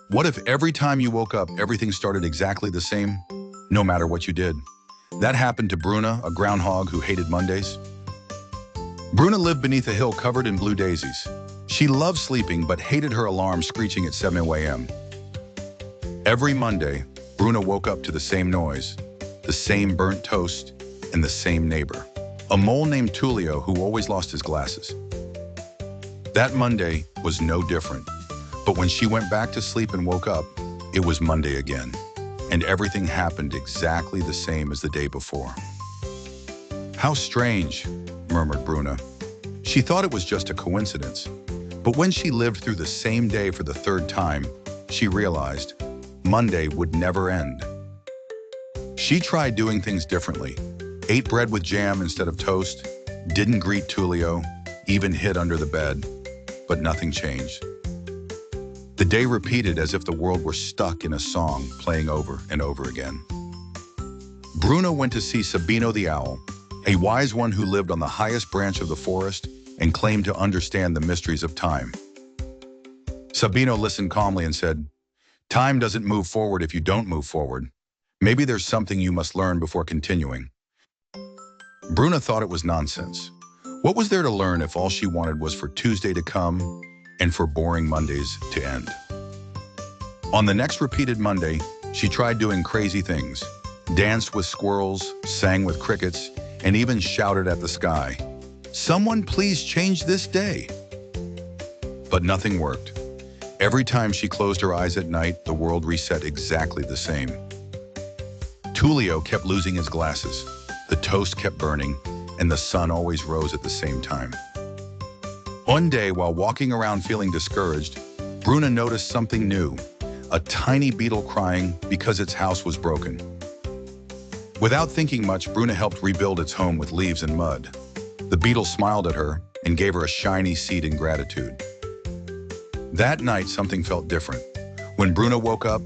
What if every time you woke up, everything started exactly the same, no matter what you did? That happened to Bruna, a groundhog who hated Mondays. Bruna lived beneath a hill covered in blue daisies. She loved sleeping but hated her alarm screeching at 7 a.m. Every Monday, Bruna woke up to the same noise, the same burnt toast, and the same neighbor, a mole named Tullio who always lost his glasses. That Monday was no different, but when she went back to sleep and woke up, it was Monday again, and everything happened exactly the same as the day before. "How strange," murmured Bruna. She thought it was just a coincidence, but when she lived through the same day for the third time, she realized Monday would never end. She tried doing things differently, ate bread with jam instead of toast, didn't greet Tullio, even hid under the bed, but nothing changed. The day repeated as if the world were stuck in a song playing over and over again. Bruna went to see Sabino the owl, a wise one who lived on the highest branch of the forest and claimed to understand the mysteries of time. Sabino listened calmly and said, "Time doesn't move forward if you don't move forward. Maybe there's something you must learn before continuing." Bruna thought it was nonsense. What was there to learn if all she wanted was for Tuesday to come and for boring Mondays to end? On the next repeated Monday, she tried doing crazy things, danced with squirrels, sang with crickets, and even shouted at the sky, "Someone please change this day." But nothing worked. Every time she closed her eyes at night, the world reset exactly the same. Tullio kept losing his glasses, the toast kept burning, and the sun always rose at the same time. One day, while walking around feeling discouraged, Bruna noticed something new, a tiny beetle crying because its house was broken. Without thinking much, Bruna helped rebuild its home with leaves and mud. The beetle smiled at her and gave her a shiny seed in gratitude. That night, something felt different. When Bruna woke up,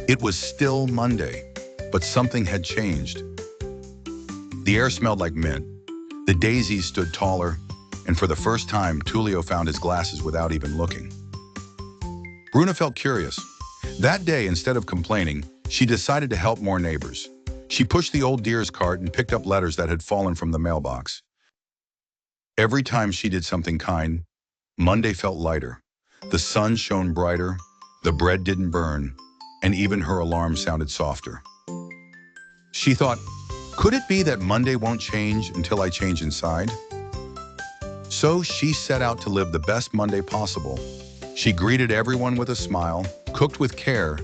it was still Monday, but something had changed. The air smelled like mint. The daisies stood taller, and for the first time, Tullio found his glasses without even looking. Bruna felt curious. That day, instead of complaining, she decided to help more neighbors. She pushed the old deer's cart and picked up letters that had fallen from the mailbox. Every time she did something kind, Monday felt lighter. The sun shone brighter, the bread didn't burn, and even her alarm sounded softer. She thought, could it be that Monday won't change until I change inside? So she set out to live the best Monday possible. She greeted everyone with a smile, cooked with care,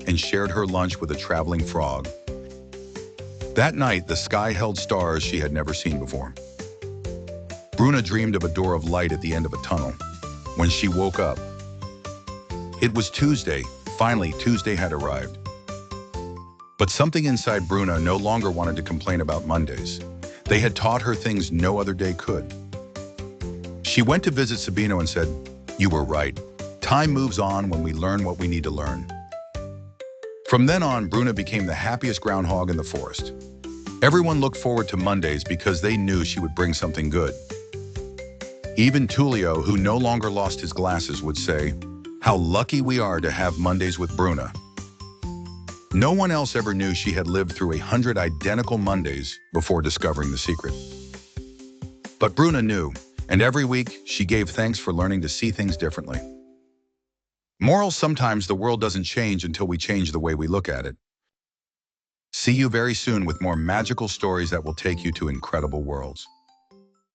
and shared her lunch with a traveling frog. That night, the sky held stars she had never seen before. Bruna dreamed of a door of light at the end of a tunnel. When she woke up, it was Tuesday. Finally, Tuesday had arrived. But something inside Bruna no longer wanted to complain about Mondays. They had taught her things no other day could. She went to visit Sabino and said, "You were right. Time moves on when we learn what we need to learn." From then on, Bruna became the happiest groundhog in the forest. Everyone looked forward to Mondays because they knew she would bring something good. Even Tullio, who no longer lost his glasses, would say, "How lucky we are to have Mondays with Bruna." No one else ever knew she had lived through 100 identical Mondays before discovering the secret. But Bruna knew, and every week she gave thanks for learning to see things differently. Moral: sometimes the world doesn't change until we change the way we look at it. See you very soon with more magical stories that will take you to incredible worlds.